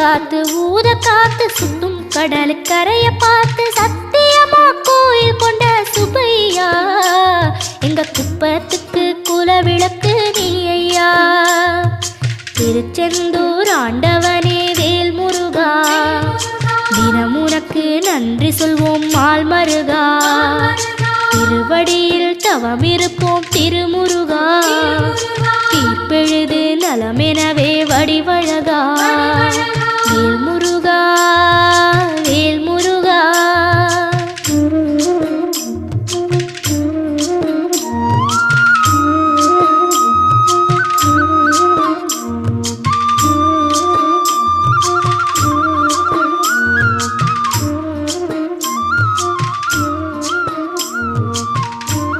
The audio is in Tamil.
காத்து ஊத காத்து சுத்தும் கடலுக்கரைய பார்த்து சத்தியமா கோயில் கொண்ட சுப்பையா எங்க குப்பத்துக்கு குலவிளக்கு நீ ஐயா. திருச்செந்தூர் ஆண்டவனே வேல் முருகா தினம் உனக்கு நன்றி சொல்வோம் மால் மருகா. திருவடியில் தவம் இருப்போம் திருமுருகா தீர்ப்பெழுது நலமெனவே வடிவழகா.